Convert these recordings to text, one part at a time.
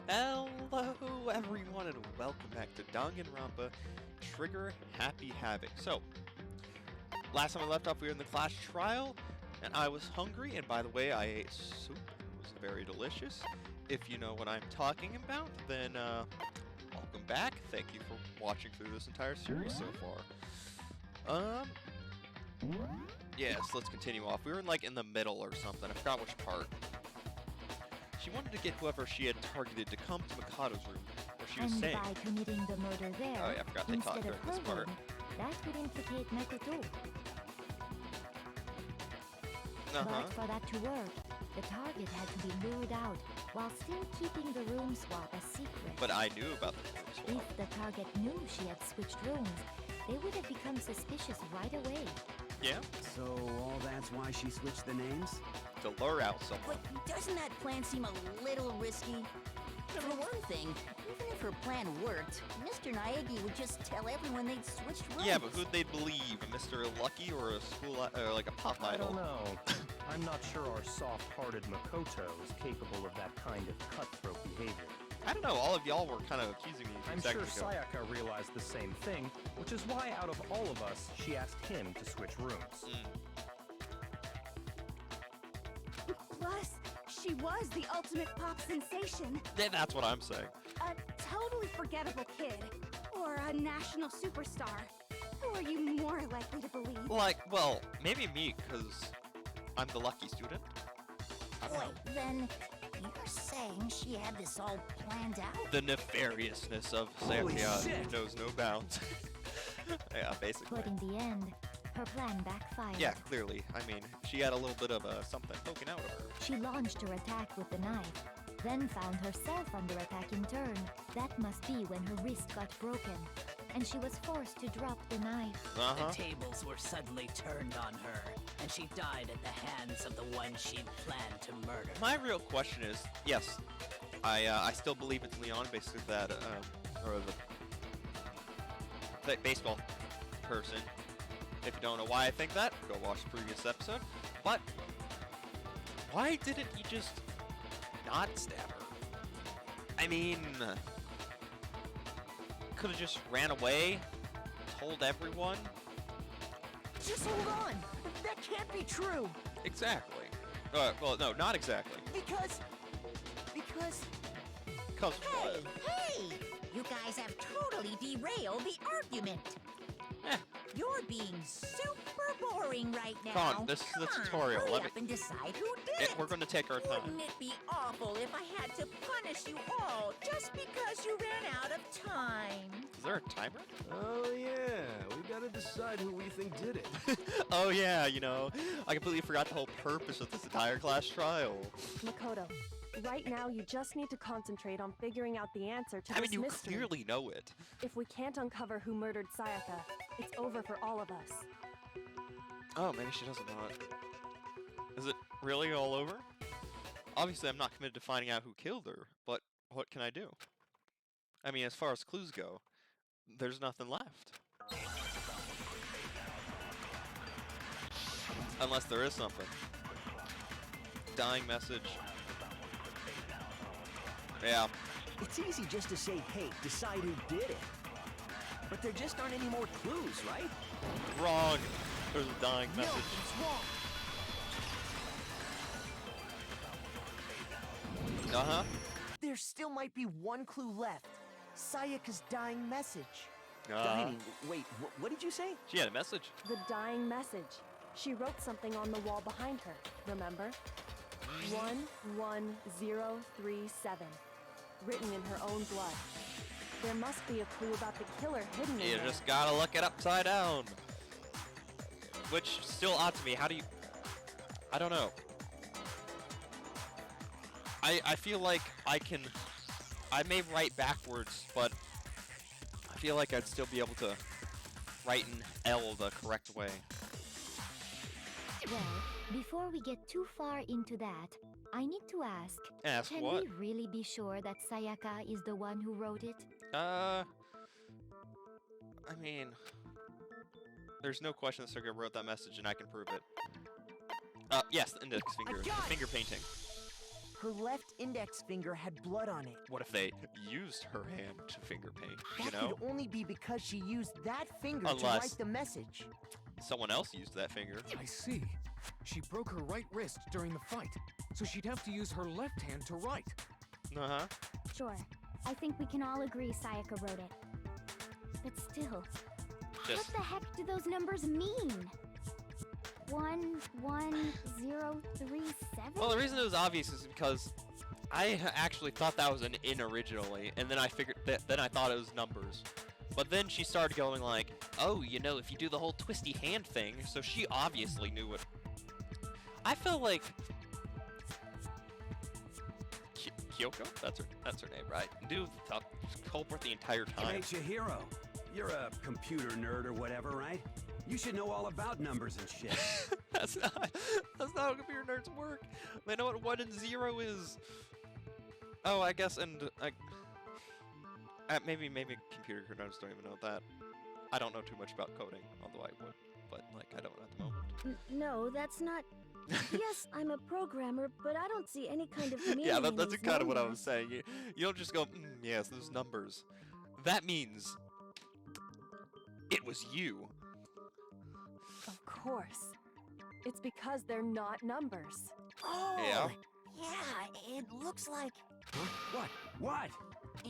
Hello everyone and welcome back to Danganronpa Trigger Happy Havoc. So, last time I left off we were in the class trial and I was hungry, and by the way I ate soup. It was very delicious. If you know what I'm talking about, then welcome back. Thank you for watching through this entire series so far. Yes, let's continue off. We were in the middle or something. I forgot which part. She wanted to get whoever she had targeted to come to Mikado's room, where she was saying. By committing the murder there, Oh yeah, I forgot they talked during this part. That would implicate Makoto. But for that to work, the target had to be lured out, while still keeping the room swap a secret. But I knew about the room swap. If the target knew she had switched rooms, they would have become suspicious right away. Yeah? So all that's why she switched the names? To lure out someone. But doesn't that plan seem a little risky? For one thing, even if her plan worked, Mr. Naegi would just tell everyone they'd switched rooms. Yeah, but who'd they believe? Mr. Lucky or a school, or like a pop I idol? don't know. I'm not sure our soft-hearted Makoto is capable of that kind of cutthroat behavior. I don't know, all of y'all were kind of accusing me I'm sure Sayaka realized the same thing, which is why out of all of us, she asked him to switch rooms. Plus, she was the ultimate pop sensation. That's what I'm saying. A totally forgettable kid. Or a national superstar. Who are you more likely to believe? Well, maybe me, because I'm the lucky student. Wait, then you're saying she had this all planned out? The nefariousness of Holy Sayaka shit! knows no bounds. Yeah, basically. But in the end, her plan backfired. Yeah, clearly. I mean, she had a little bit of something poking out of her. She launched her attack with the knife, then found herself under attack in turn. That must be when her wrist got broken, and she was forced to drop the knife. The tables were suddenly turned on her, and she died at the hands of the one she'd planned to murder. My real question is, yes, I still believe it's Leon, basically that, or the baseball person. If you don't know why I think that, go watch the previous episode. But why didn't he just not stab her? I mean, could have just ran away, told everyone. Just hold on! That can't be true! Exactly. Well, no, not exactly. Because... Cause Hey! You guys have totally derailed the argument! You're being super boring right now. Come on, this is the tutorial. Hurry up and decide who did it. We're going to take our time. Wouldn't it be awful if I had to punish you all just because you ran out of time? Is there a timer? Oh yeah, we gotta decide who we think did it. Oh yeah, you know, I completely forgot the whole purpose of this entire class trial. Makoto, right now you just need to concentrate on figuring out the answer to this you mystery. clearly know it. If we can't uncover who murdered Sayaka, it's over for all of us. Oh, maybe she doesn't know it. Is it really all over? Obviously, I'm not committed to finding out who killed her, but what can I do? I mean, as far as clues go, there's nothing left. Unless there is something. Dying message. Yeah. It's easy just to say, hey, decide who did it. But there just aren't any more clues, right? Wrong. There's a dying message. No, it's wrong. Uh-huh. There still might be one clue left. Sayaka's dying message. Wait, what did you say? She had a message. The dying message. She wrote something on the wall behind her, remember? 11037. Written in her own blood. There must be a clue about the killer hidden in You there. just gotta look it upside down. Which, still odd to me, how do you... I don't know. I feel like I may write backwards, but I feel like I'd still be able to write an L the correct way. Well, before we get too far into that, I need to ask. Ask can what? we really be sure that Sayaka is the one who wrote it? I mean... There's no question that Sergei wrote that message, and I can prove it. Yes, the index finger painting. her left index finger had blood on it. What if they used her hand to finger paint, you That know? could only be because she used that finger to Unless- write the message. Someone else used that finger. I see. She broke her right wrist during the fight, so she'd have to use her left hand to write. Uh-huh. Sure. I think we can all agree Sayaka wrote it. But still, Just, what the heck do those numbers mean? 11037? well, the reason it was obvious is because I actually thought that was an in originally, and then I figured that, then I thought it was numbers. But then she started going like, oh, you know, if you do the whole twisty hand thing, so she obviously knew what. I feel like Kyoko? That's her name, right? Dude, culprit the entire time. Hey, Chihiro. You're a computer nerd or whatever, right? You should know all about numbers and shit. that's not how computer nerds work. They know what 1 and 0 is. Oh, I guess, and maybe computer nerds don't even know that. I don't know too much about coding, although I would, but like I don't at the moment. No, that's not. Yes, I'm a programmer, but I don't see any kind of meaning. Yeah, in that's these kind of what I was numbers. saying. You don't just go, yes, those numbers. That means it was you. Of course. It's because they're not numbers. Oh, Yeah. yeah, it looks like... Huh? What?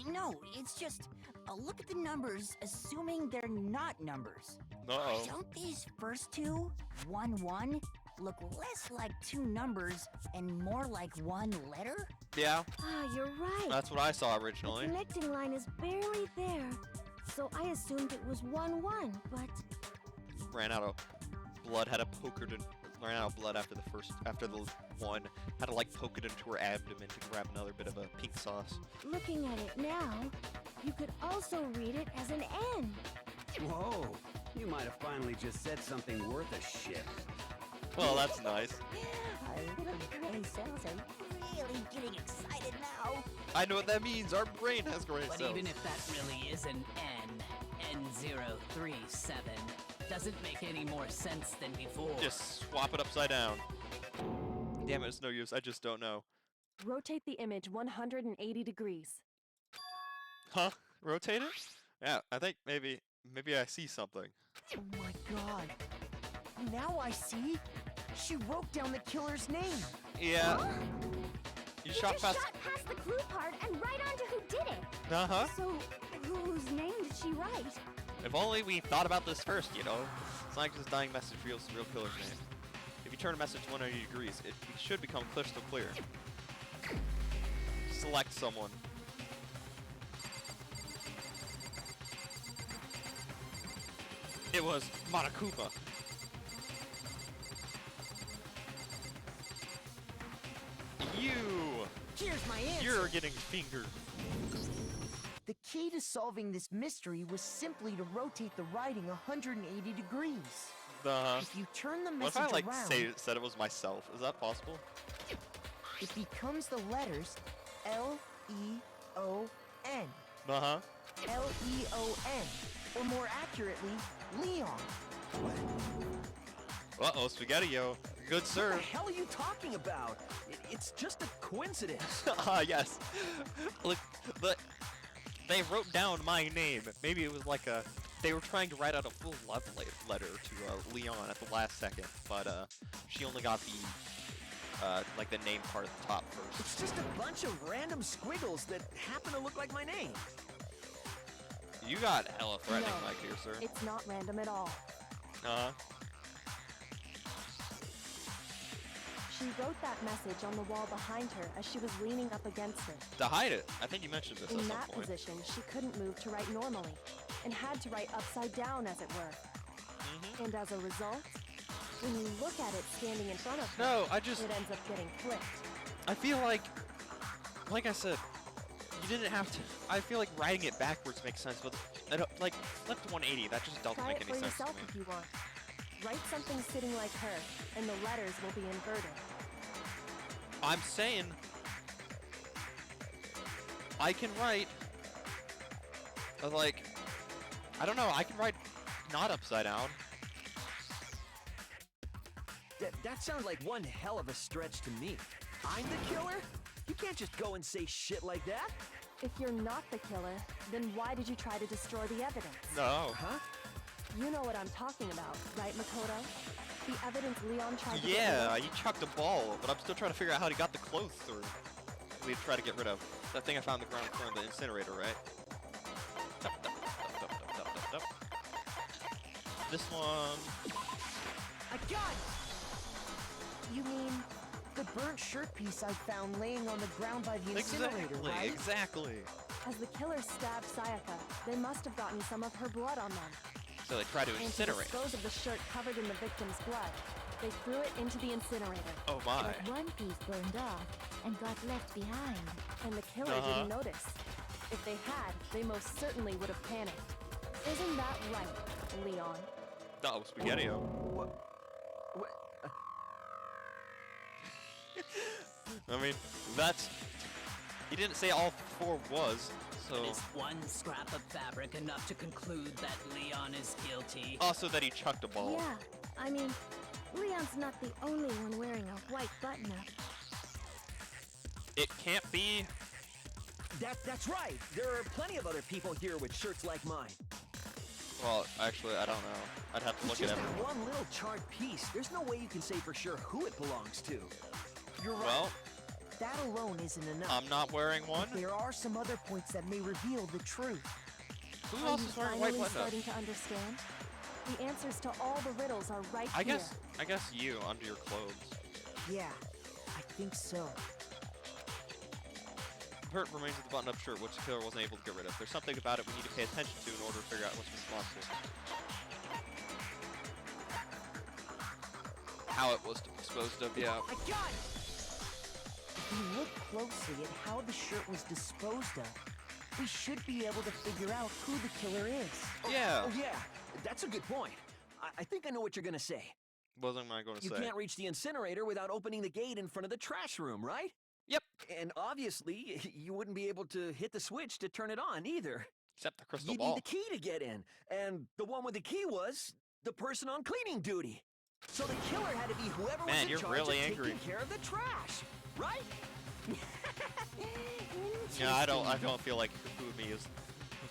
No, it's just a look at the numbers, assuming they're not numbers. Uh-oh. Don't these first two, 1-1, look less like two numbers and more like one letter? Yeah, Ah, you're right. that's what I saw The originally. connecting line is barely there, so I assumed it was 1-1, but Ran out of blood, had to poke her to ran out of blood after the one, had to like poke it into her abdomen to grab another bit of a pink sauce. looking at it now, you could also read it as an N. Whoa. You might have finally just said something worth a shit. Well, that's nice. Our little gray cells are really getting excited now. I know what that means. Our brain has gray But cells. even if that really is an N037, doesn't make any more sense than before. Just swap it upside down. Damn it, it's no use. I just don't know. Rotate the image 180 degrees. Huh? Rotate it? Yeah, I think maybe I see something. Oh my god. Now I see. She wrote down the killer's name. Yeah. Huh? You shot just past. shot past the clue part and right onto who did it. Uh-huh. So, whose name did she write? If only we thought about this first, you know. It's not like this dying message reveals the real killer's name. If you turn a message 180 degrees, it should become crystal clear. Select someone. It was Monokuma. You! Here's my answer. You're getting fingered. The key to solving this mystery was simply to rotate the writing 180 degrees. If you turn the What message if I like around, said it was myself? Is that possible? it becomes the letters L-E-O-N. Uh-huh. L-E-O-N. Or more accurately, Leon. Uh-oh, Spaghetti-O. Good What serve. the hell are you talking about? It's just a coincidence. Ah, yes. Look, but they wrote down my name. Maybe it was like a... They were trying to write out a full love letter to Leon at the last second, but she only got the like the name part at the top first. It's just a bunch of random squiggles that happen to look like my name. You got hella threatening, No. my dear sir. It's not random at all. Uh-huh. She wrote that message on the wall behind her as she was leaning up against it. To hide it. I think you mentioned this In at some that point. position, she couldn't move to write normally, and had to write upside down, as it were. Mm-hmm. And as a result, when you look at it standing in front of her, No, I just... it ends up getting flipped. I feel like I said, you didn't have to... I feel like writing it backwards makes sense, but like, flipped 180, that just doesn't Try make it any for sense to yourself me. if you want. Write something sitting like her, and the letters will be inverted. I'm saying I can write like I don't know, I can write not upside down. That sounds like one hell of a stretch to me. I'm the killer? You can't just go and say shit like that. If you're not the killer, then why did you try to destroy the evidence? No. Huh? You know what I'm talking about, right, Makoto? The evidence Leon tried to Yeah, he chucked a ball, but I'm still trying to figure out how he got the clothes through. We try to get rid of that thing I found on the ground in front of the incinerator, right? This one. I got it! You mean the burnt shirt piece I found laying on the ground by the incinerator, right? Exactly. As the killer stabbed Sayaka, they must have gotten some of her blood on them. So they tried to And to incinerate. dispose of the shirt covered in the victim's blood, they threw it into the incinerator. Oh my. But one piece burned off and got left behind. And the killer didn't notice. If they had, they most certainly would have panicked. Isn't that right, Leon? Oh, Spaghetti-O. What? I mean, that's... He didn't say all four was, so... Is one scrap of fabric enough to conclude that Leon is guilty? Also that he chucked a ball. Yeah, I mean, Leon's not the only one wearing a white button-up. It can't be... That's right. There are plenty of other people here with shirts like mine. Well, actually, I don't know. I'd have to look at Just everyone. one little charred piece. There's no way you can say for sure who it belongs to. You're right. Well, that alone isn't enough. I'm not wearing one. But there are some other points that may reveal the truth. Who Are else you is wearing white finally button-up? starting to understand? The answers to all the riddles are right I here. guess you under your clothes. Yeah, I think so. Hurt remains of the button-up shirt, which the killer wasn't able to get rid of. There's something about it we need to pay attention to in order to figure out what's responsible. How it was disposed of, yeah. I got it! If we look closely at how the shirt was disposed of, we should be able to figure out who the killer is. Yeah. Oh, yeah. That's a good point. I think I know what you're gonna say. Wasn't I going to You say? can't reach the incinerator without opening the gate in front of the trash room, right? Yep. And obviously, you wouldn't be able to hit the switch to turn it on either. Except the crystal You'd ball. need the key to get in. And the one with the key was the person on cleaning duty. So the killer had to be whoever was Man, in you're charge really of angry. taking care of the trash, right? Yeah, I don't feel like Hifumi is...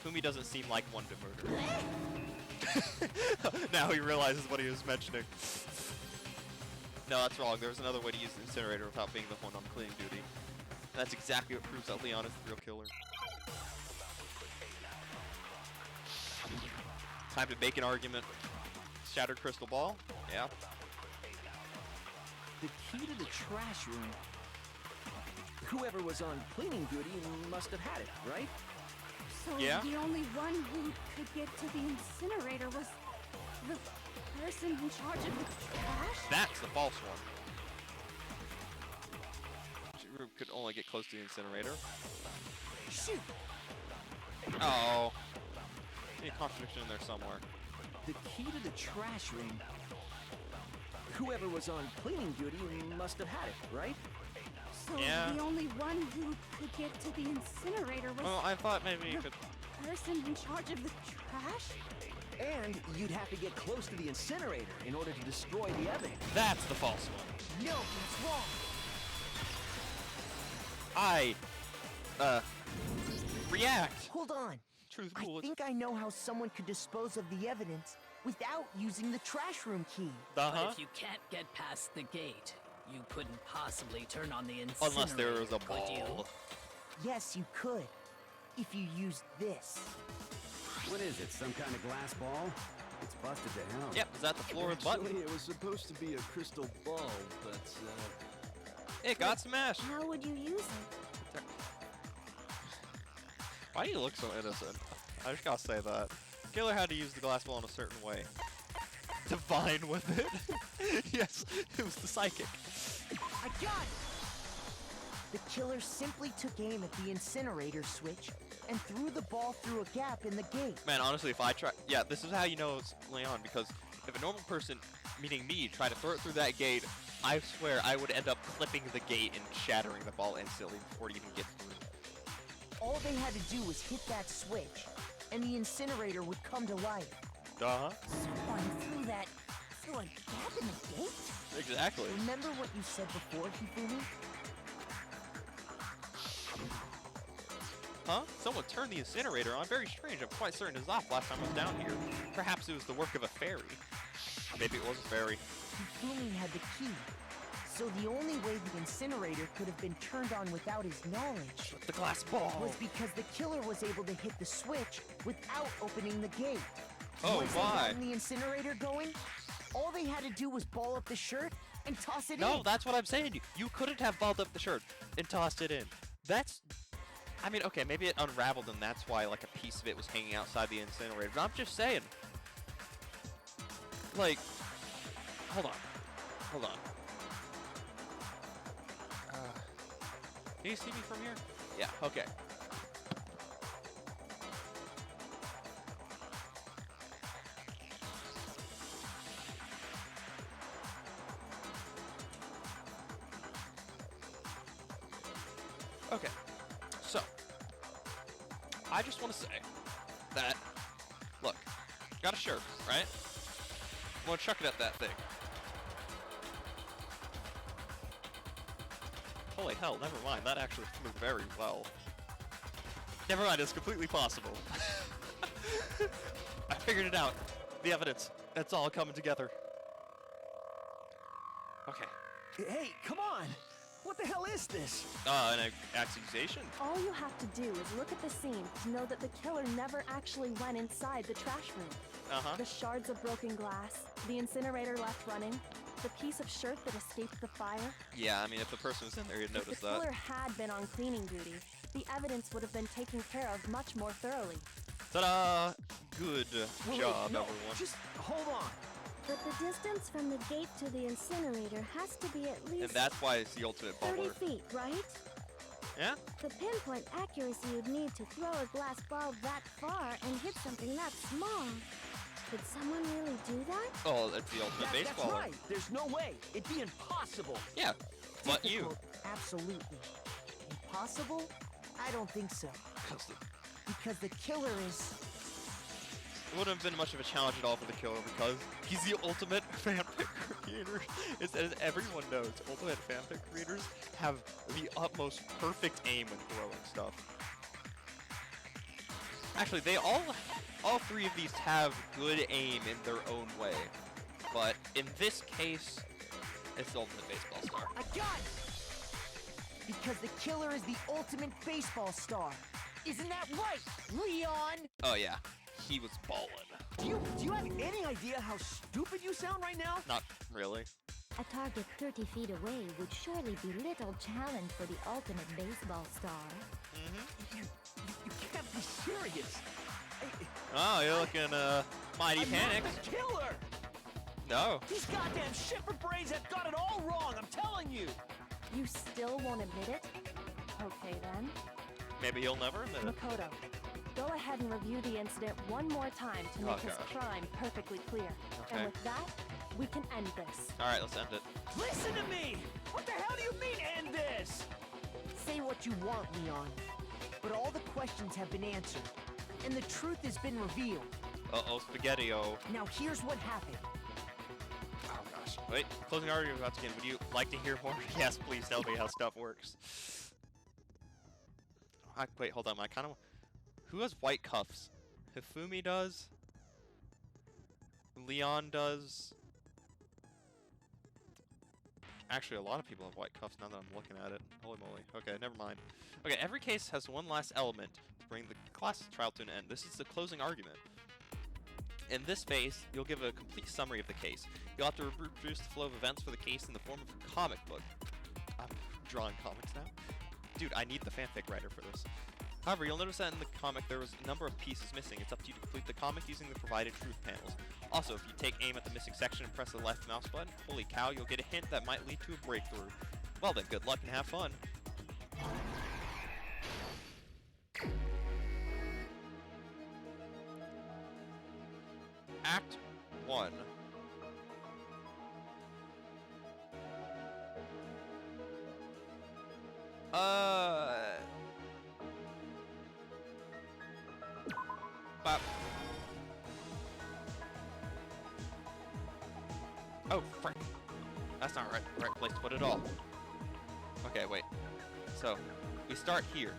Hifumi doesn't seem like one to murder. Now he realizes what he was mentioning. No, that's wrong. There's another way to use the incinerator without being the one on cleaning duty. That's exactly what proves that Leon is the real killer. Time to make an argument. Shattered crystal ball? Yeah. The key to the trash room. Whoever was on cleaning duty must have had it, right? So Yeah. the only one who could get to the incinerator was the person in charge of the trash? That's the false one. She could only get close to the incinerator. Shoot! Oh. Any contradiction in there somewhere. The key to the trash room. Whoever was on cleaning duty must have had it, right? So Yeah. the only one who could get to the incinerator was Well, I thought maybe you could... the person in charge of the trash? And you'd have to get close to the incinerator in order to destroy the evidence. That's the false one. No, it's wrong. React. Hold on. Truth I bullets. think I know how someone could dispose of the evidence without using the trash room key. But if you can't get past the gate, you couldn't possibly turn on the incinerator, Unless there was a could you? Oh. ball. Yes, you could. If you used this. What is it, some kind of glass ball? It's busted to hell. Yep, is that the floor with button? Actually, it was supposed to be a crystal ball, but, It got smashed. How would you use it? Why do you look so innocent? I just gotta say that. Killer had to use the glass ball in a certain way. Divine with it. Yes, it was the psychic. I got it! The killer simply took aim at the incinerator switch and threw the ball through a gap in the gate. Man, honestly, if I try... Yeah, this is how you know it's Leon, because if a normal person, meaning me, tried to throw it through that gate, I swear I would end up clipping the gate and shattering the ball instantly before it even gets through. All they had to do was hit that switch, and the incinerator would come to life. Uh-huh. Someone threw a gap in the gate? Exactly. Remember what you said before, Hifumi? Huh? Someone turned the incinerator on. Very strange. I'm quite certain it was off last time I was down here. Perhaps it was the work of a fairy. Maybe it was a fairy. Hifumi had the key. So the only way the incinerator could have been turned on without his knowledge the glass ball was because the killer was able to hit the switch without opening the gate. Oh, Once why? they got the incinerator going, all they had to do was ball up the shirt and toss it in. No, that's what I'm saying. You couldn't have balled up the shirt and tossed it in. That's... I mean, okay, maybe it unraveled and that's why, like, a piece of it was hanging outside the incinerator. But I'm just saying. Like... Hold on. Hold on. Can you see me from here? Yeah, okay. Okay, so, I just want to say that, look, got a shirt, right? I'm gonna chuck it at that thing. Holy hell, never mind, that actually flew very well. Never mind, it's completely possible. I figured it out. The evidence, it's all coming together. Okay. Hey, come on! What the hell is this? An accusation? All you have to do is look at the scene to know that the killer never actually went inside the trash room. Uh-huh. The shards of broken glass, the incinerator left running, the piece of shirt that escaped the fire. Yeah, I mean, if the person was in there, you'd notice If the that. killer had been on cleaning duty, the evidence would have been taken care of much more thoroughly. Ta-da! Good job, no, everyone. Just hold on. But the distance from the gate to the incinerator has to be at least And that's why it's the ultimate 30 bubbler. feet, right? Yeah? The pinpoint accuracy you'd need to throw a glass ball that far and hit something that small. Could someone really do that? Oh, that's the ultimate That's baseballer. right. There's no way. It'd be impossible. Yeah, but you. Difficult, absolutely. Impossible? I don't think so. Because the killer is... It wouldn't have been much of a challenge at all for the killer because he's the ultimate fanfic creator. As everyone knows, ultimate fanfic creators have the utmost perfect aim when throwing stuff. Actually, they all three of these have good aim in their own way. But in this case, it's the ultimate baseball star. I got it! Because the killer is the ultimate baseball star. Isn't that right, Leon? Oh yeah, he was ballin'. Do you have any idea how stupid you sound right now? Not really. A target 30 feet away would surely be little challenge for the ultimate baseball star. You can't be serious. Oh, you're looking, mighty panicked. I'm the killer! No. These goddamn shipper brains have got it all wrong, I'm telling you! You still won't admit it? Okay then. Maybe he'll never admit it. Makoto, go ahead and review the incident one more time to make his gosh. crime perfectly clear. Okay. And with that, we can end this. Alright, let's end it. Listen to me! What the hell do you mean, end this? Say what you want, Leon. But all the questions have been answered. And the truth has been revealed. Uh-oh, spaghetti-o. Now here's what happened. Oh gosh. Wait, closing argument about again. Would you like to hear more? Yes, please tell me how stuff works. Wait, hold on. I kind of... Who has white cuffs? Hifumi does? Leon does? Actually, a lot of people have white cuffs now that I'm looking at it. Holy moly. Okay, never mind. Okay, every case has one last element to bring the class trial to an end. This is the closing argument. In this phase, you'll give a complete summary of the case. You'll have to reproduce the flow of events for the case in the form of a comic book. I'm drawing comics now. Dude, I need the fanfic writer for this. However, you'll notice that in the comic there was a number of pieces missing. It's up to you to complete the comic using the provided truth panels. Also, if you take aim at the missing section and press the left mouse button, holy cow, you'll get a hint that might lead to a breakthrough. Well then, good luck and have fun. Act 1. Bop. Oh, frick. That's not right place to put it all. Okay, wait. So, we start here.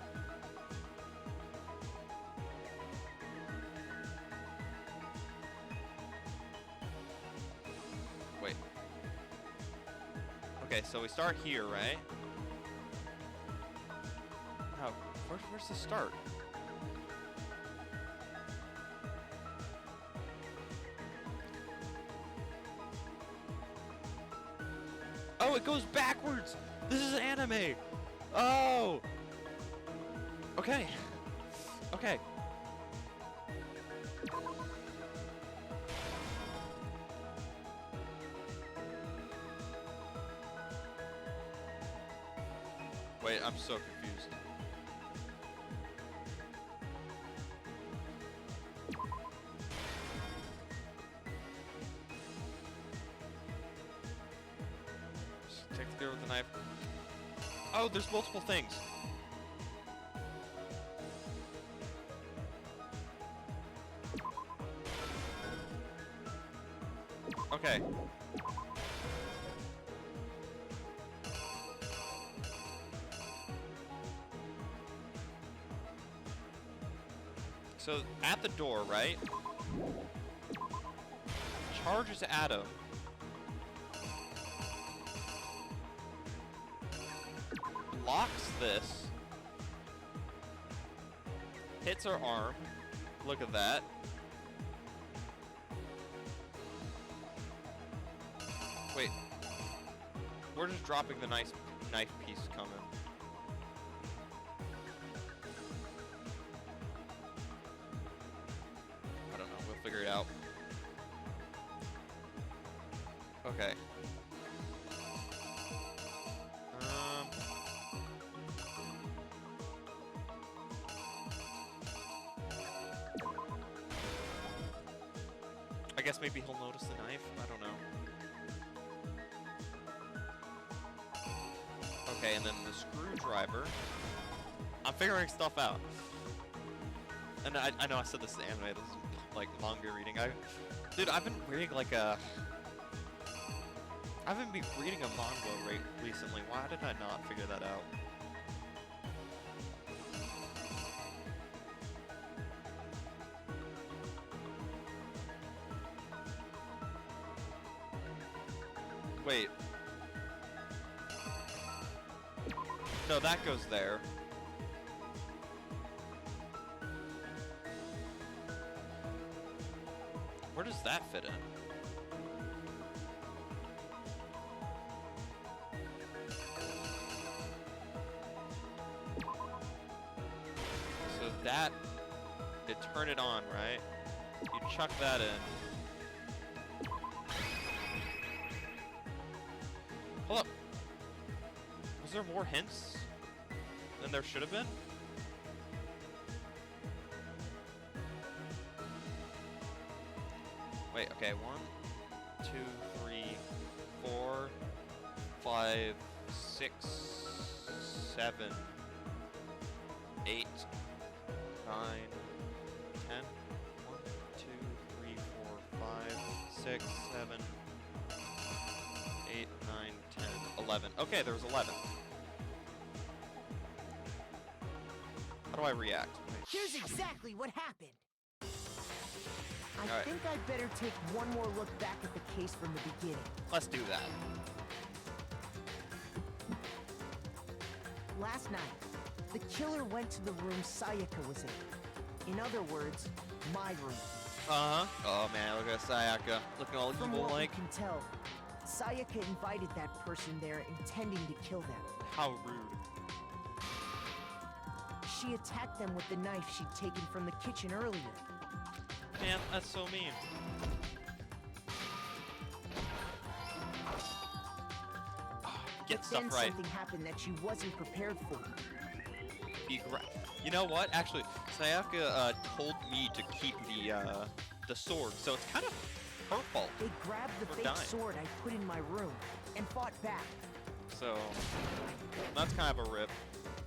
Okay, so we start here, right? No, where's the start? Oh, it goes backwards! This is anime! Oh! Okay. Okay. Wait, I'm so confused. Just take the girl with the knife. Oh, there's multiple things. Okay. So, at the door, right? Charges at him. Blocks this. Hits her arm. Look at that. Wait. We're just dropping the nice knife piece coming. I don't know. We'll figure it out. Okay. I guess maybe he'll notice the knife. I don't know. Okay, and then the screwdriver. I'm figuring stuff out. And I know I said this is anime. This is like manga reading. Dude, I've been reading like a. I haven't been reading a manga recently. Why did I not figure that out? Wait. No, that goes there. Where does that fit in? So that, you turn it on, right? You chuck that in. Hold up. Was there more hints than there should have been? Wait, okay, 1, 2, 3, 4, 5, 6, 7, 8, 9, 10. 1, 2, 3, 4, 5, 6, 7, 8, 9, 10, 11. Okay, there was 11. How do I react? Wait. Here's exactly what happened. I All right. think I'd better take one more look back at the case from the beginning. Let's do that. Last night, the killer went to the room Sayaka was in. In other words, my room. Uh-huh. Oh man, look at Sayaka. Looking all From evil what like. we can tell, Sayaka invited that person there intending to kill them. How rude. She attacked them with the knife she'd taken from the kitchen earlier. Man, that's so mean. Get But stuff then right. something happened that she wasn't prepared for. You know what? Actually, Sayaka told me to keep the sword, so it's kind of her fault. They grabbed the for fake dying. sword I put in my room and fought back. So that's kind of a rip.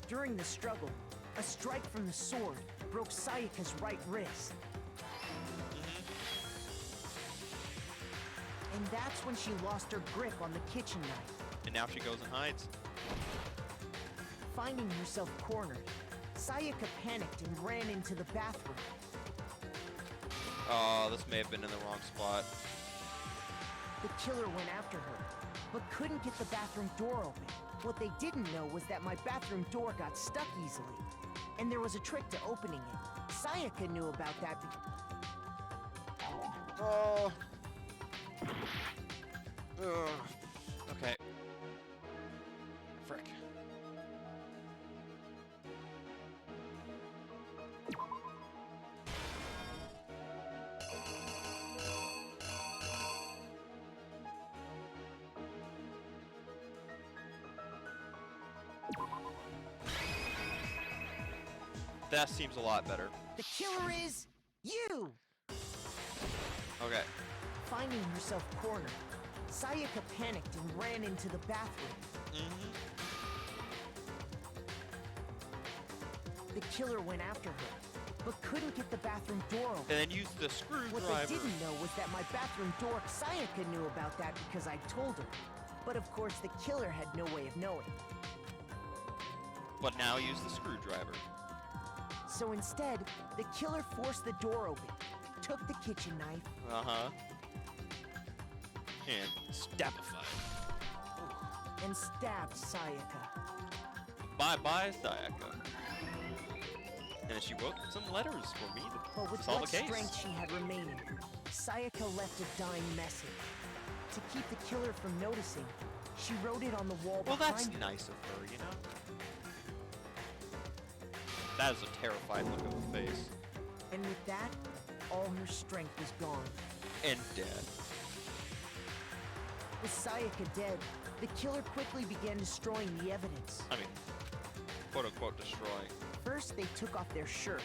During the struggle, a strike from the sword broke Sayaka's right wrist. And that's when she lost her grip on the kitchen knife. And now she goes and hides. Finding herself cornered, Sayaka panicked and ran into the bathroom. Oh, this may have been in the wrong spot. The killer went after her, but couldn't get the bathroom door open. What they didn't know was that my bathroom door got stuck easily, and there was a trick to opening it. Sayaka knew about that. Oh. Okay. Frick. That seems a lot better. The killer is you! Okay. Finding herself cornered, Sayaka panicked and ran into the bathroom. The killer went after her, but couldn't get the bathroom door open. And then used the screwdriver. What they didn't know was that my bathroom door, Sayaka knew about that because I told her. But of course, the killer had no way of knowing. But now use the screwdriver. So instead, the killer forced the door open, took the kitchen knife, and stabified. And stabbed Sayaka. Bye-bye, Sayaka. And she wrote some letters for me to solve a case. But with what strength she had remaining, Sayaka left a dying message. To keep the killer from noticing, she wrote it on the wall behind her. Well, that's nice of her, you know? That is a terrified look of her face. And with that, all her strength was gone. And dead. With Sayaka dead, the killer quickly began destroying the evidence. I mean, quote-unquote destroying. First, they took off their shirt,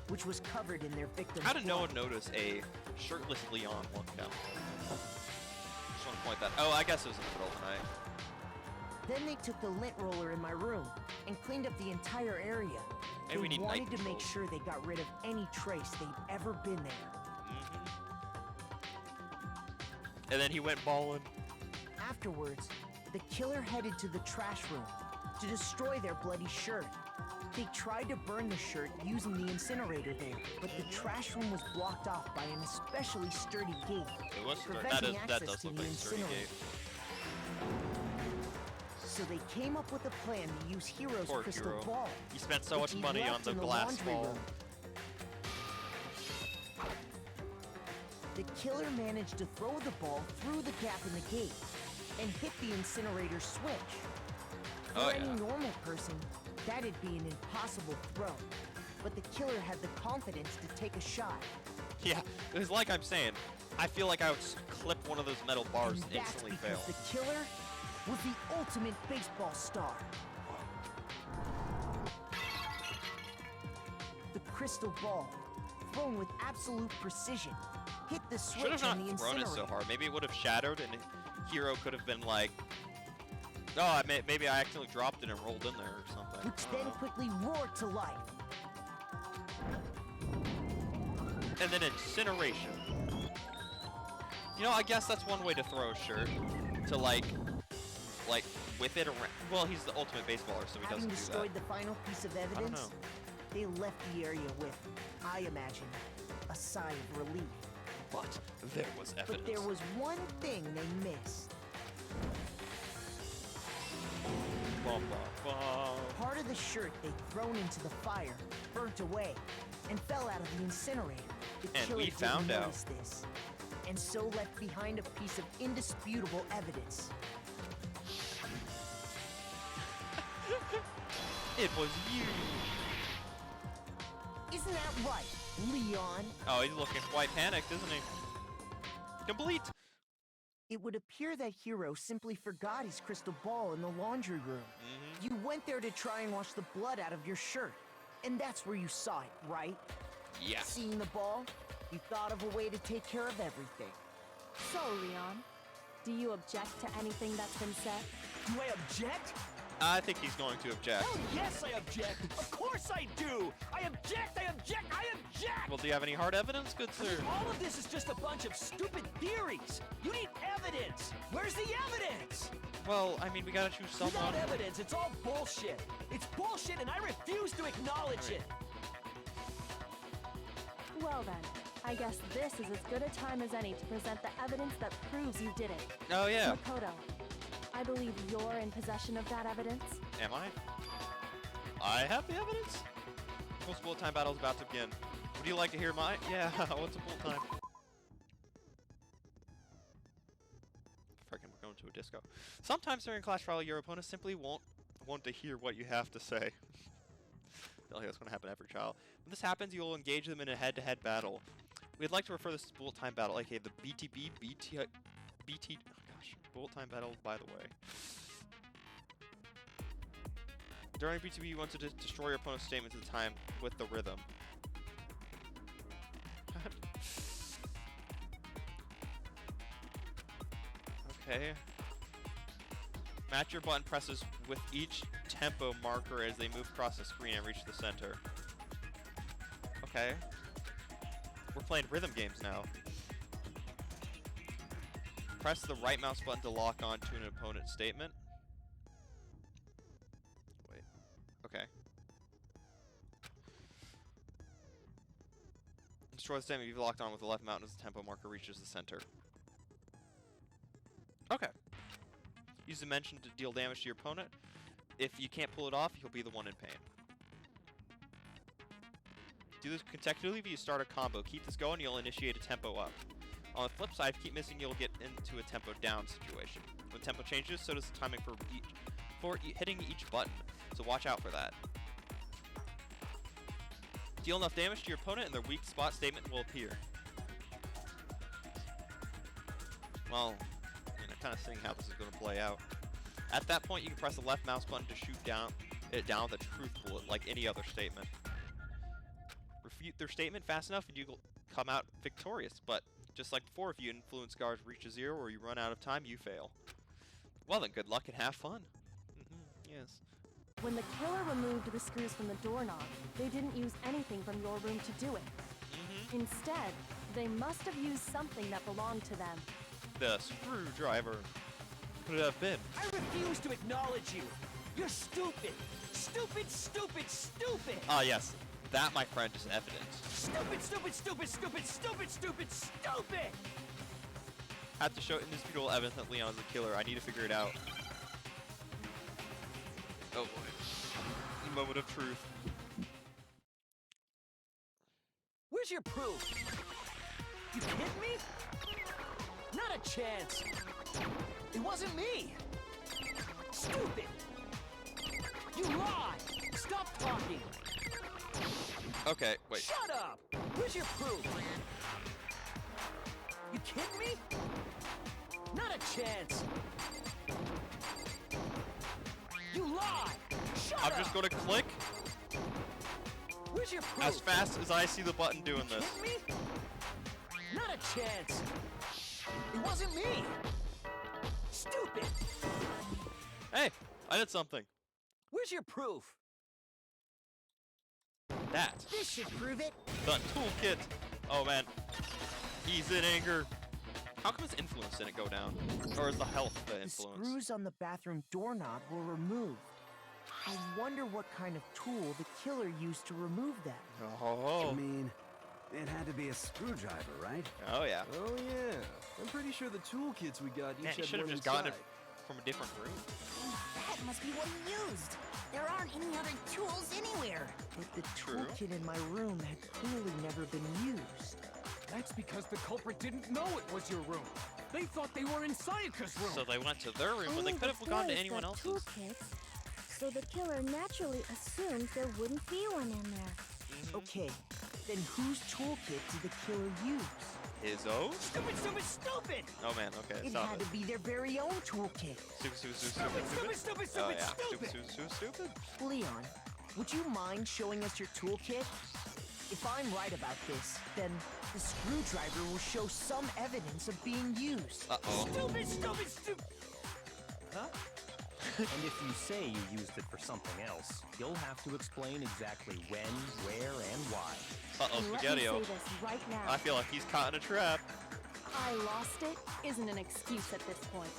which was covered in their victim's How did no blood. one notice a shirtless Leon walking down? Just want to point that. Oh, I guess it was in the middle of the night. Then they took the lint roller in my room and cleaned up the entire area. Maybe we They need wanted night to make patrol. sure they got rid of any trace they'd ever been there. And then he went ballin'. Afterwards, the killer headed to the trash room to destroy their bloody shirt. They tried to burn the shirt using the incinerator there, but the trash room was blocked off by an especially sturdy gate, It was preventing that access does to look the like a sturdy incinerator. gate. So they came up with a plan to use Hero's Poor crystal Hero. ball. He spent so which much he money on left the in glass laundry ball. room. The killer managed to throw the ball through the gap in the gate and hit the incinerator switch. For Oh, any yeah. normal person, that'd be an impossible throw. But the killer had the confidence to take a shot. Yeah, it was like I'm saying. I feel like I would clip one of those metal bars and that's instantly because fail. the killer was the ultimate baseball star. The crystal ball, thrown with absolute precision, hit the Should switch have on not the thrown it incinerator. so hard. Maybe it would have shattered, and Hero could have been like, "Oh, maybe I accidentally dropped it and rolled in there or something." Which then quickly roared to life. And then incineration. You know, I guess that's one way to throw a shirt. To like whip it around. Well, he's the ultimate baseballer, so he Having doesn't do destroyed that. the final piece of don't evidence, know. they left the area with, I imagine, a sigh of relief. But there was evidence. But there was one thing they missed. Bum, bum, bum. Part of the shirt they'd thrown into the fire burnt away and fell out of the incinerator. The And killer we didn't found out. notice this, and so left behind a piece of indisputable evidence. It was you. Isn't that right, Leon? Oh, he's looking quite panicked, isn't he? Complete. It would appear that Hero simply forgot his crystal ball in the laundry room. Mm-hmm. You went there to try and wash the blood out of your shirt, and that's where you saw it, right? Yeah. Seeing the ball, you thought of a way to take care of everything. So, Leon, do you object to anything that's been said? Do I object? I think he's going to object. Hell yes, I object. Of course I do. I object. I object. I object. Well, do you have any hard evidence, good sir? All of this is just a bunch of stupid theories. You need evidence. Where's the evidence? Well, I mean, we gotta choose someone. Without evidence, it's all bullshit. It's bullshit, and I refuse to acknowledge it. Well then, I guess this is as good a time as any to present the evidence that proves you did it. Oh, yeah. Makoto, I believe you're in possession of that evidence. Am I? I have the evidence? Most bullet time battle's about to begin. Would you like to hear mine? Yeah, what's a bullet time? Freaking, we're going to a disco. Sometimes during Clash Royale, your opponent simply won't want to hear what you have to say. I feel like that's going to happen every trial. When this happens, you'll engage them in a head-to-head battle. We'd like to refer this to bullet time battle, aka the BT, oh gosh, bullet time battle, by the way. During BTB, you want to destroy your opponent's statements at the time with the rhythm. Okay. Match your button presses with each tempo marker as they move across the screen and reach the center. Okay. We're playing rhythm games now. Press the right mouse button to lock on to an opponent's statement. Wait. Okay. Destroy the statement you've locked on with the left mouse as the tempo marker reaches the center. Okay. Use Dimension to deal damage to your opponent. If you can't pull it off, you'll be the one in pain. Do this consecutively if you start a combo. Keep this going, you'll initiate a tempo up. On the flip side, if you keep missing, you'll get into a tempo down situation. When tempo changes, so does the timing for hitting each button, so watch out for that. Deal enough damage to your opponent and their weak spot statement will appear. Well, kind of seeing how this is going to play out. At that point, you can press the left mouse button to shoot down with a truth bullet, like any other statement. Refute their statement fast enough and you'll come out victorious, but just like before, if your influence scars reach a 0 or you run out of time, you fail. Well then, good luck and have fun. Yes. When the killer removed the screws from the doorknob, they didn't use anything from your room to do it. Instead, they must have used something that belonged to them. The screwdriver. Could it have been? I refuse to acknowledge you. You're stupid. Stupid, stupid, stupid. Ah, yes. That, my friend, is evidence. Stupid, stupid, stupid, stupid, stupid, stupid, stupid. Have to show indisputable evidence that Leon is the killer. I need to figure it out. Oh boy. Moment of truth. Where's your proof? You kidding me? Not a chance. It wasn't me. Stupid. You lie. Stop talking. Okay, wait. Shut up. Where's your proof? You kidding me? Not a chance. You lie. Shut up. I'm just going to click Where's your proof? as fast as I see the button doing this. Me? Not a chance. It wasn't me. Stupid. Hey, I did something. Where's your proof? That. This should prove it. The toolkit. Oh man. He's in anger. How come his influence didn't go down? Or is the health the influence? The screws on the bathroom doorknob were removed. I wonder what kind of tool the killer used to remove them. Oh. I mean, it had to be a screwdriver, right? Oh yeah. Oh yeah. I'm pretty sure the toolkits we got each Man, he had should have one just gotten it inside. from a different room. That must be what he used. There aren't any other tools anywhere. But the True. toolkit in my room had clearly never been used. That's because the culprit didn't know it was your room. They thought they were in Sayaka's room. So they went to their room when they Only could the have gone to floor anyone got else's. toolkits, so the killer naturally assumed there wouldn't be one in there. Okay, then whose toolkit did the killer use? His own? Stupid, stupid, stupid. Oh man, okay, It stop had it. to be their very own toolkit. Stupid, stupid, stupid, Stupid, stupid, stupid, stupid, Oh stupid, yeah, stupid. stupid, stupid, stupid, stupid. Leon, would you mind showing us your toolkit? If I'm right about this, then the screwdriver will show some evidence of being used. Uh-oh. Stupid, stupid, stupid. Huh? And if you say you used it for something else, you'll have to explain exactly when, where, and why. Uh-oh, Let me Spaghetti-O. say this right now. I feel like he's caught in a trap. I lost it isn't an excuse at this point.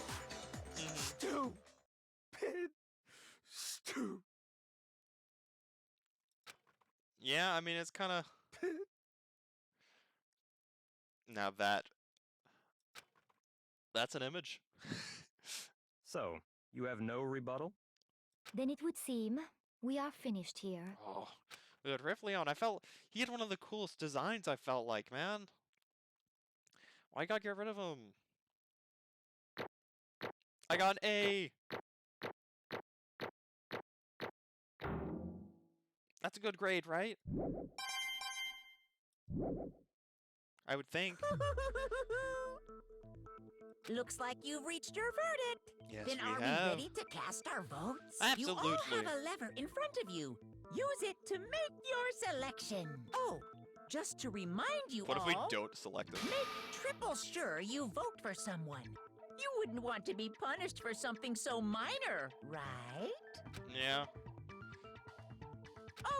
Stupid. Stupid. Yeah, I mean, it's kind of... Now that's an image. So, You have no rebuttal? Then it would seem we are finished here. Oh, dude, Riff Leon, I felt he had one of the coolest designs. I felt like, man. Why you gotta get rid of him? I got an A. That's a good grade, right? I would think. Looks like you've reached your verdict. Yes, then we are have. we ready to cast our votes? Absolutely. You all have a lever in front of you. Use it to make your selection. Oh, just to remind you What all, if we don't select him? make triple sure you vote for someone. You wouldn't want to be punished for something so minor, right? Yeah.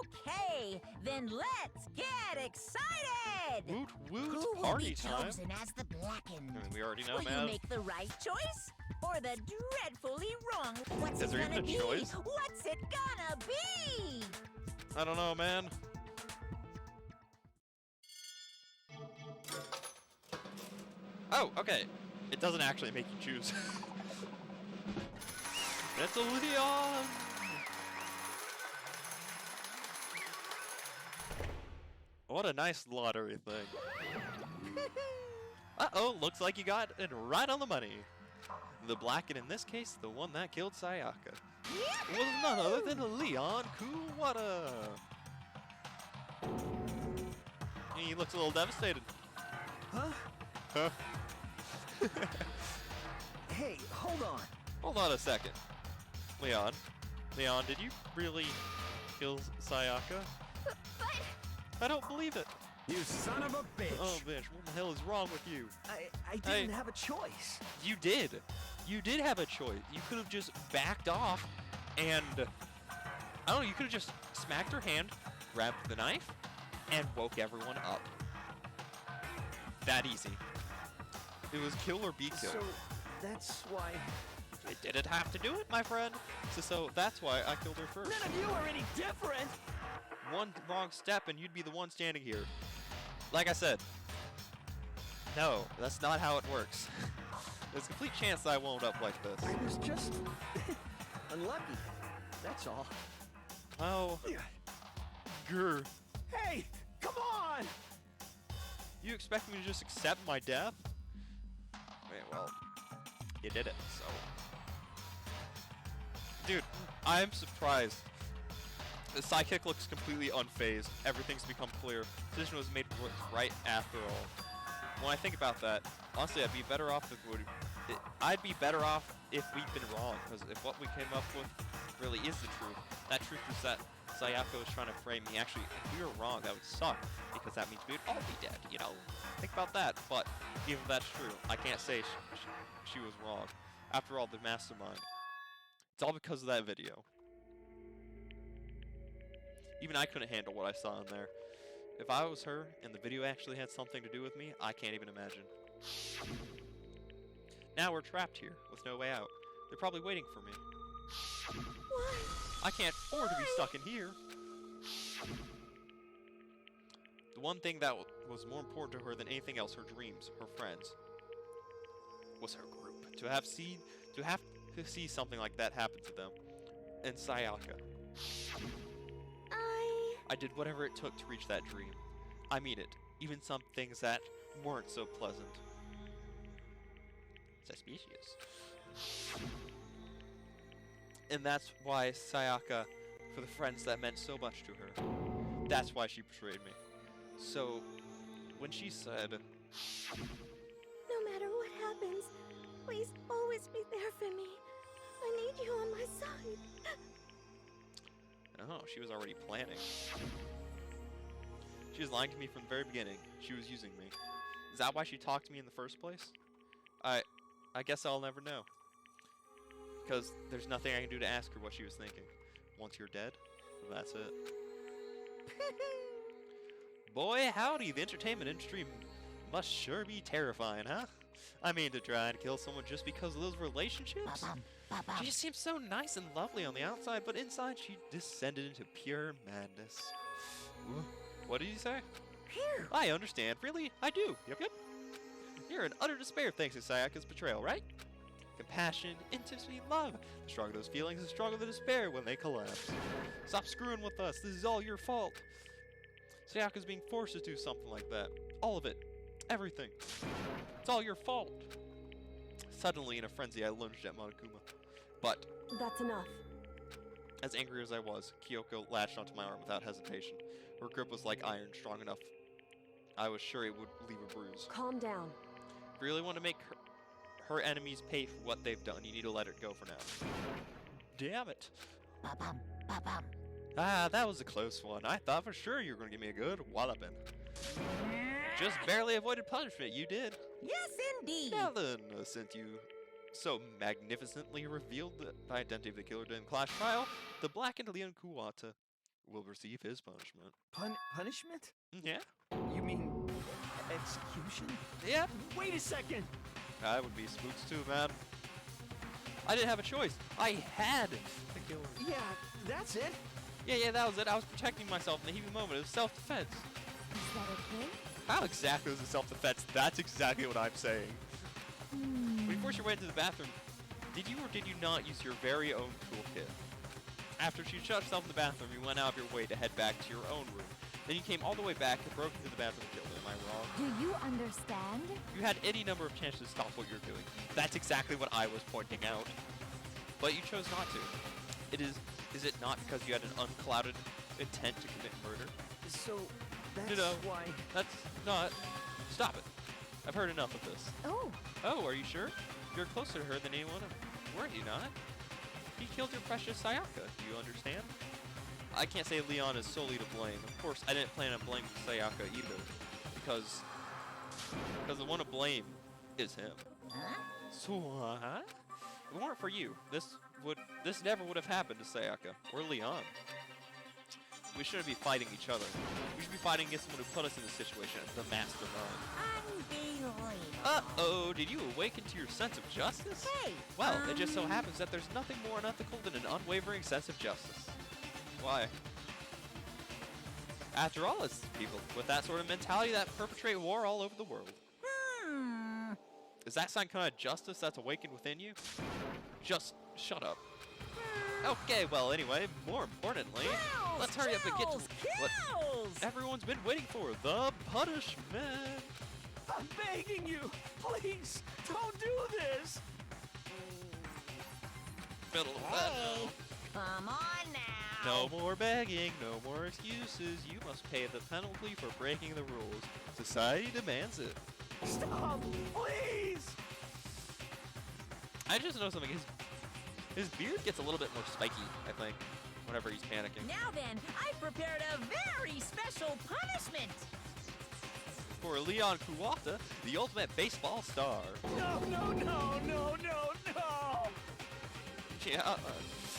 Okay, then let's get excited! Woot woot, Who will party be time. chosen as the Blackened? I mean, we already know, Will man. you make the right choice or the dreadfully wrong? What's Is it there gonna even a be? choice? What's it gonna be? I don't know, man. Oh, okay. It doesn't actually make you choose. It's a Leon! What a nice lottery thing. Uh-oh, looks like you got it right on the money. The Blacken, in this case, the one that killed Sayaka, was none other than Leon Kuwata. He looks a little devastated. Huh? Huh? Hey, hold on. Hold on a second. Leon, did you really kill Sayaka? But I don't believe it. You son of a bitch! Oh, bitch, what the hell is wrong with you? I didn't have a choice. You did. You did have a choice. You could have just backed off and, I don't know, you could have just smacked her hand, grabbed the knife, and woke everyone up. That easy. It was kill or be killed. So, that's why... I didn't have to do it, my friend. So that's why I killed her first. None of you are any different! One wrong step and you'd be the one standing here. Like I said, no, that's not how it works. There's a complete chance that I won't up like this. I was just... unlucky. That's all. Oh. Grr. Hey! Come on! You expect me to just accept my death? Okay, well, you did it, so... Dude, I'm surprised. The sidekick looks completely unfazed. Everything's become clear. Decision was made right after all. When I think about that, honestly, I'd be better off if I'd be better off if we'd been wrong. Because if what we came up with really is the truth, that truth is that Sayaka was trying to frame me. Actually, if we were wrong, that would suck. Because that means we'd all be dead, you know? Think about that. But even if that's true, I can't say she was wrong. After all, the mastermind. It's all because of that video. Even I couldn't handle what I saw in there. If I was her and the video actually had something to do with me, I can't even imagine. Now we're trapped here with no way out. They're probably waiting for me. Why? I can't afford to be stuck in here. The one thing that was more important to her than anything else, her dreams, her friends, was her group. To have to see something like that happen to them. And Sayaka. I did whatever it took to reach that dream. I mean it. Even some things that weren't so pleasant. Suspicious. And that's why Sayaka, for the friends that meant so much to her, that's why she betrayed me. So, when she said, No matter what happens, please always be there for me. I need you on my side. oh, she was already planning. She was lying to me from the very beginning. She was using me. Is that why she talked to me in the first place? I guess I'll never know. Because there's nothing I can do to ask her what she was thinking. Once you're dead, that's it. Boy, howdy, the entertainment industry must sure be terrifying, huh? I mean, to try and kill someone just because of those relationships? She just seems so nice and lovely on the outside, but inside she descended into pure madness. What did you say? Phew. I understand. Really? I do. Yep. You're in utter despair thanks to Sayaka's betrayal, right? compassion, intimacy, love. The stronger those feelings, the stronger the despair when they collapse. Stop screwing with us. This is all your fault. Sayaka's being forced to do something like that. All of it. Everything. It's all your fault. Suddenly, in a frenzy, I lunged at Monokuma. But That's enough. as angry as I was, Kyoko latched onto my arm without hesitation. Her grip was like iron, strong enough. I was sure it would leave a bruise. Calm down. If you really want to make her enemies pay for what they've done, you need to let it go for now. Damn it. Ba-bum, ba-bum. Ah, that was a close one. I thought for sure you were going to give me a good walloping. Just barely avoided punishment, you did. Yes, indeed. Now then, since you so magnificently revealed the identity of the killer during the Clash trial, the blackened Leon Kuwata will receive his punishment. Punishment? Yeah? You mean execution? Yep. Wait a second! I would be spooks too, man. I didn't have a choice. I had to kill him. Yeah, that's it. Yeah, that was it. I was protecting myself in the heat of the moment. It was self-defense. Is that okay? How exactly was it self-defense? That's exactly what I'm saying. When you forced your way into the bathroom, did you or did you not use your very own toolkit? After she shut herself in the bathroom, you went out of your way to head back to your own room. Then you came all the way back and broke into the bathroom and killed her. Am I wrong? Do you understand? You had any number of chances to stop what you're doing. That's exactly what I was pointing out. But you chose not to. Is it not because you had an unclouded intent to commit murder? So, that's No, why... that's not... Stop it. I've heard enough of this. Oh, Oh, are you sure? You're closer to her than anyone, weren't you not? He killed your precious Sayaka, do you understand? I can't say Leon is solely to blame. Of course, I didn't plan on blaming Sayaka either. Because the one to blame is him. So, if it weren't for you, this never would have happened to Sayaka or Leon. We shouldn't be fighting each other. We should be fighting against someone who put us in this situation, the mastermind. Unbelievable. Uh-oh, did you awaken to your sense of justice? Hey, Well, it just so happens that there's nothing more unethical than an unwavering sense of justice. Why? After all, it's people with that sort of mentality that perpetrate war all over the world. Is that some kind of justice that's awakened within you? Just shut up. Okay, well, anyway, more importantly, let's hurry up and get to what everyone's been waiting for, the punishment. I'm begging you! Please, don't do this! Fiddle with that now. Come on now. No more begging, no more excuses. You must pay the penalty for breaking the rules. Society demands it. Stop, please! I just know something. His beard gets a little bit more spiky, I think, whenever he's panicking. Now then, I've prepared a very special punishment. For Leon Kuwata, the ultimate baseball star. No, no, no, no, no, no! Yeah,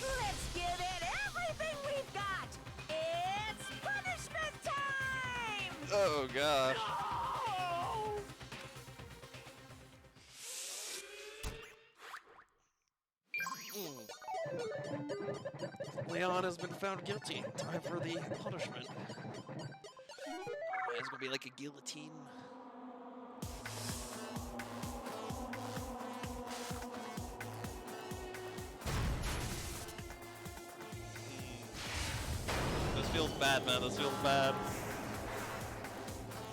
Let's give it everything we've got. It's punishment time. oh gosh. No! Leon has been found guilty. Time for the punishment. It's gonna be like a guillotine. This feels bad, man. This feels bad.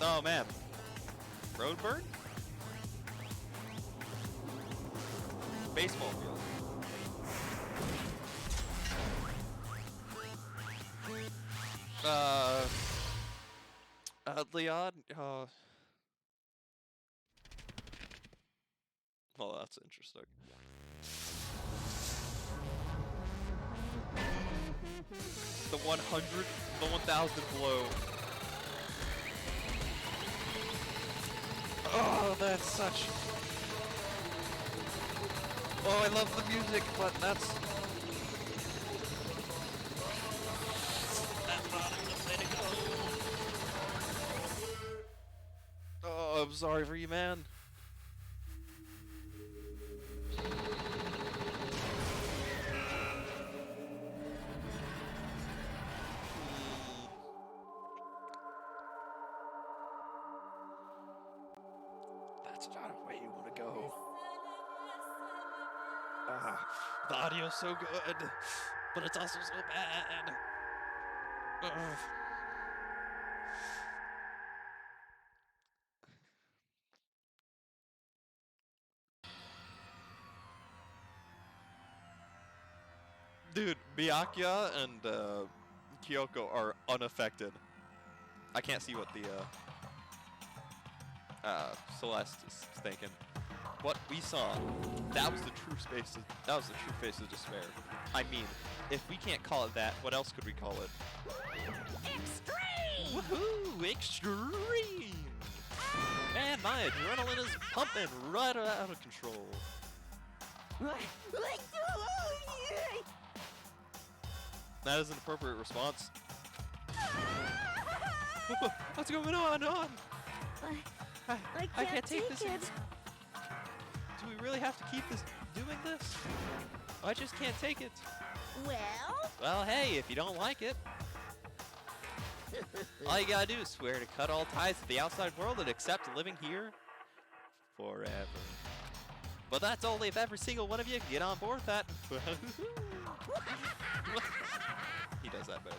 Oh man. Roadburn? Baseball field. Leon, well, that's interesting. The 100, the 1000 blow. Oh, that's such... Oh, I love the music, but that's not a good way to go. Oh, I'm sorry for you, man. That's not where you want to go. The audio's so good, but it's also so bad. Ugh. Dude, Byakuya and Kyoko are unaffected. I can't see what the Celeste is thinking. What we saw, that was the true face. That was the true face of despair. I mean, if we can't call it that, what else could we call it? Extreme! Woohoo! Extreme! Man, my adrenaline is pumping right out of control. That is an appropriate response. What's going on? I can't take this. it. Do we really have to keep doing this? I just can't take it. Well, hey, if you don't like it, all you gotta do is swear to cut all ties to the outside world and accept living here forever. But that's only if every single one of you can get on board with that. He does that better.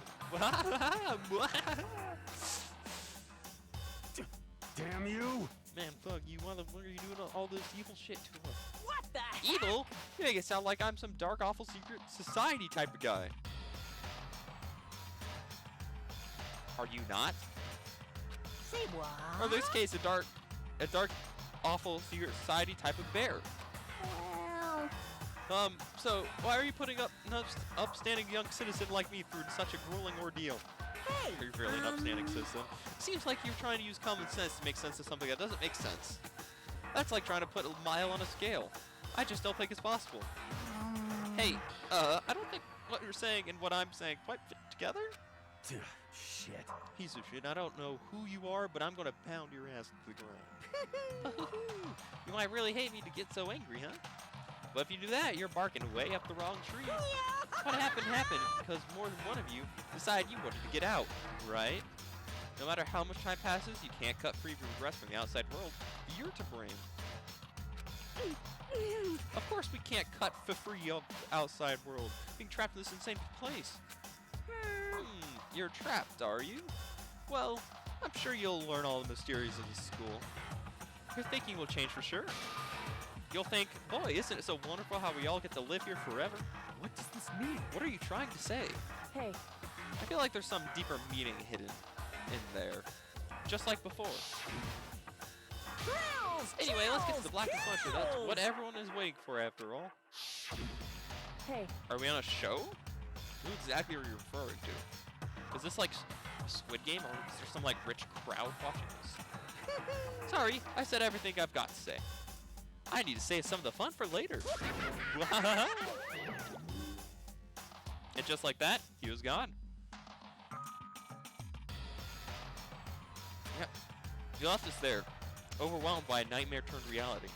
Damn you! Man, fuck you, what are you doing all this evil shit to us? What the heck? Evil? You make it sound like I'm some dark, awful secret society type of guy. Are you not? Say what? Or in this case, a dark, awful secret society type of bear. Well, So why are you putting up an upstanding young citizen like me through such a grueling ordeal? hey, Are you really an upstanding citizen? Seems like you're trying to use common sense to make sense of something that doesn't make sense. That's like trying to put a mile on a scale. I just don't think it's possible. Hey, I don't think what you're saying and what I'm saying quite fit together. Shit. Piece of shit, I don't know who you are, but I'm gonna pound your ass to the ground. You might really hate me to get so angry, huh? But if you do that, you're barking way up the wrong tree. What happened because more than one of you decided you wanted to get out, right? No matter how much time passes, you can't cut free of your regrets from the outside world. You're to blame. Of course we can't cut for free of the outside world, being trapped in this insane place. You're trapped, are you? Well, I'm sure you'll learn all the mysteries of the school. Your thinking will change for sure. You'll think, boy, isn't it so wonderful how we all get to live here forever? What does this mean? What are you trying to say? Hey, I feel like there's some deeper meaning hidden in there. Just like before. Anyway, let's get to the Black and Puncher. That's what everyone is waiting for after all. hey, Are we on a show? Who exactly are you referring to? Is this like a Squid Game, or is there some like rich crowd watching this? Sorry, I said everything I've got to say. I need to save some of the fun for later. And just like that, he was gone. Yep. He left us there, overwhelmed by a nightmare turned reality.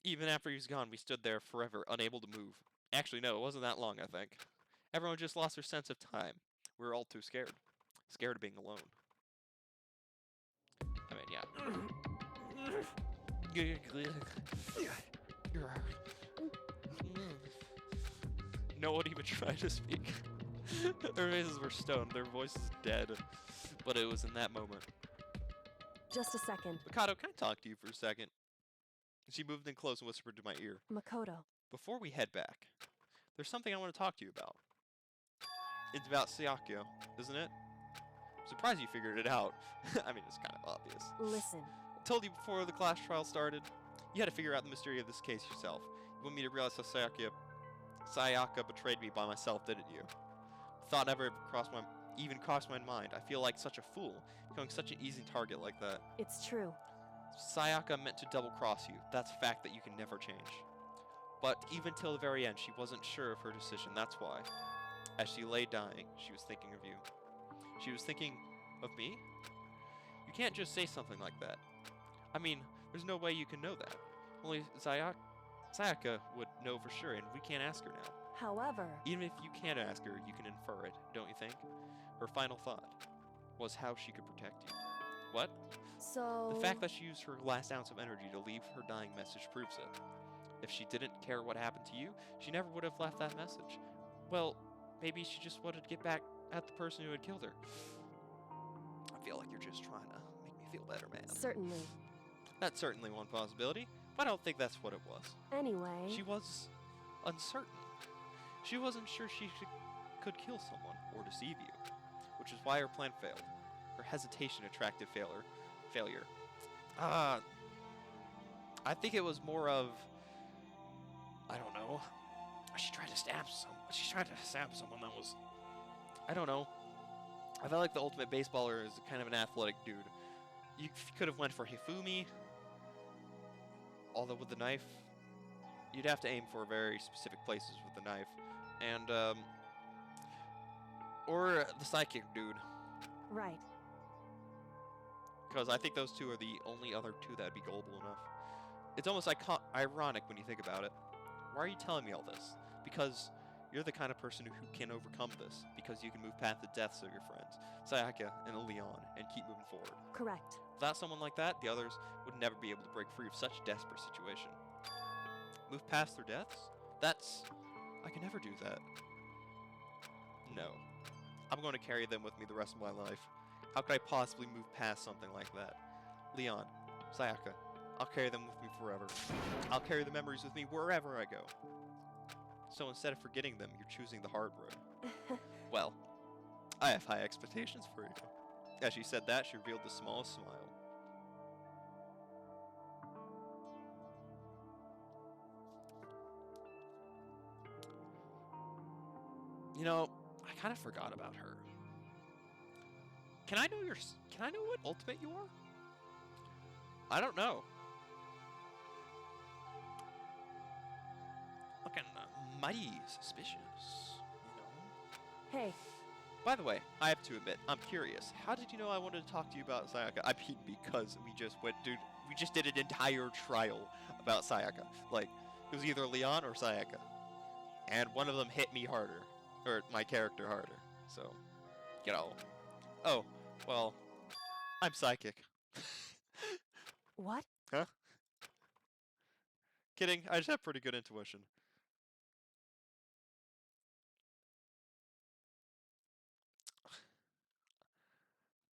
Even after he was gone, we stood there forever, unable to move. Actually, no, it wasn't that long, I think. Everyone just lost their sense of time. We were all too scared. Scared of being alone. I mean, yeah. No one even tried to speak. Their faces were stoned, their voices dead. But it was in that moment. just a second. Mikado, can I talk to you for a second? She moved in close and whispered to my ear. Makoto. Before we head back, there's something I want to talk to you about. It's about Sayako, isn't it? I'm surprised you figured it out. I mean, it's kind of obvious. Listen. I told you before the class trial started. You had to figure out the mystery of this case yourself. You want me to realize how Sayaka betrayed me by myself, didn't you? Thought never even crossed my mind. I feel like such a fool, becoming such an easy target like that. It's true. Sayaka meant to double-cross you. That's a fact that you can never change. But even till the very end, she wasn't sure of her decision. That's why. As she lay dying, she was thinking of you. She was thinking of me? You can't just say something like that. I mean, there's no way you can know that. Only Sayaka would know for sure, and we can't ask her now. However, Even if you can't ask her, you can infer it, don't you think? Her final thought was how she could protect you. What? So... The fact that she used her last ounce of energy to leave her dying message proves it. If she didn't care what happened to you, she never would have left that message. Well, maybe she just wanted to get back at the person who had killed her. I feel like you're just trying to make me feel better, man. Certainly. That's certainly one possibility, but I don't think that's what it was. Anyway... She was uncertain. She wasn't sure she could kill someone or deceive you, which is why her plan failed. Her hesitation attracted failure. I think it was more of, I don't know. She tried to stab someone that was, I don't know. I felt like the ultimate baseballer is kind of an athletic dude. You could have went for Hifumi, although with the knife, you'd have to aim for very specific places with the knife, and or the psychic dude. Right. Because I think those two are the only other two that'd be gullible enough. It's almost ironic when you think about it. Why are you telling me all this? Because you're the kind of person who can overcome this. Because you can move past the deaths of your friends, Sayaka and Leon, and keep moving forward. Correct. Without someone like that, the others would never be able to break free of such a desperate situation. Move past their deaths? I can never do that. No. I'm going to carry them with me the rest of my life. How could I possibly move past something like that? Leon, Sayaka, I'll carry them with me forever. I'll carry the memories with me wherever I go. So instead of forgetting them, you're choosing the hard road. Well, I have high expectations for you. As she said that, she revealed the smallest smile. You know, I kind of forgot about her. Can I know what ultimate you are? I don't know. Looking mighty suspicious, you know? Hey. By the way, I have to admit, I'm curious. How did you know I wanted to talk to you about Sayaka? I mean, because we just did an entire trial about Sayaka. Like, it was either Leon or Sayaka. And one of them hit me harder. Or my character harder. So, you know. Oh, well, I'm psychic. What? Huh? Kidding, I just have pretty good intuition.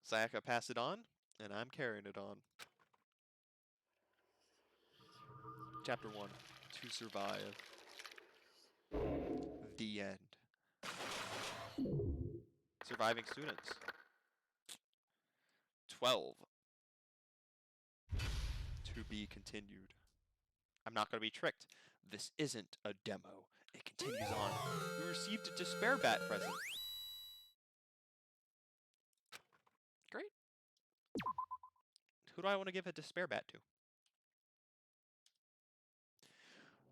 Sayaka passed it on, and I'm carrying it on. Chapter 1, To Survive. The end. Surviving students. 12. To be continued. I'm not going to be tricked. This isn't a demo. It continues on. You received a despair bat present. Great. Who do I want to give a despair bat to?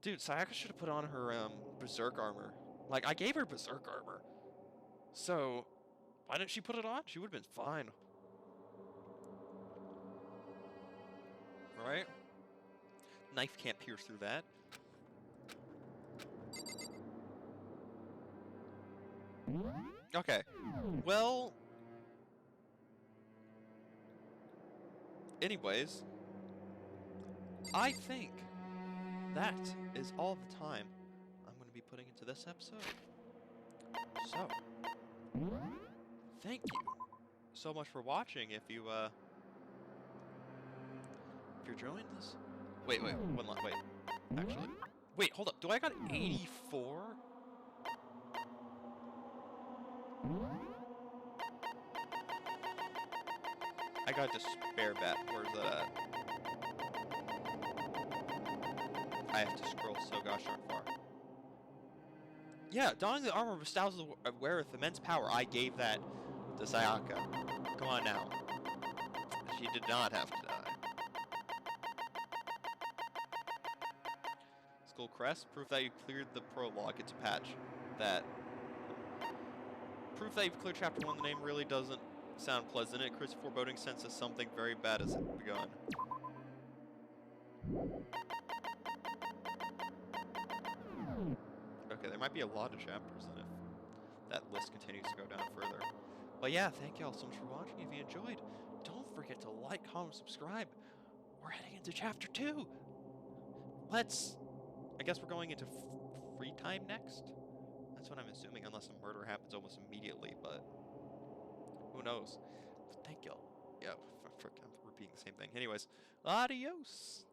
Dude, Sayaka should have put on her berserk armor. Like, I gave her berserk armor. So, why didn't she put it on? She would have been fine. Right? Knife can't pierce through that. Okay. Well... Anyways... I think that is all the time I'm going to be putting into this episode. So... Thank you so much for watching. If you're enjoying this... Wait, one last, wait. Actually, wait, hold up. Do I got 84? I got a despair bat. Where's that at? I have to scroll so gosh darn far. Yeah, donning the armor bestows the wearer with immense power. I gave that to Sayaka. Come on now. She did not have to die. Skull Crest, proof that you cleared the prologue. It's a patch. That. Proof that you've cleared chapter 1. The name really doesn't sound pleasant. It creates a foreboding sense that something very bad has begun. Okay, there might be a lot of chapters then if that list continues to go down further. But yeah, thank y'all so much for watching. If you enjoyed, don't forget to like, comment, subscribe. We're heading into chapter 2. Let's... I guess we're going into free time next? That's what I'm assuming, unless a murder happens almost immediately, but... who knows? But thank y'all. Yeah, I'm repeating the same thing. Anyways, adios!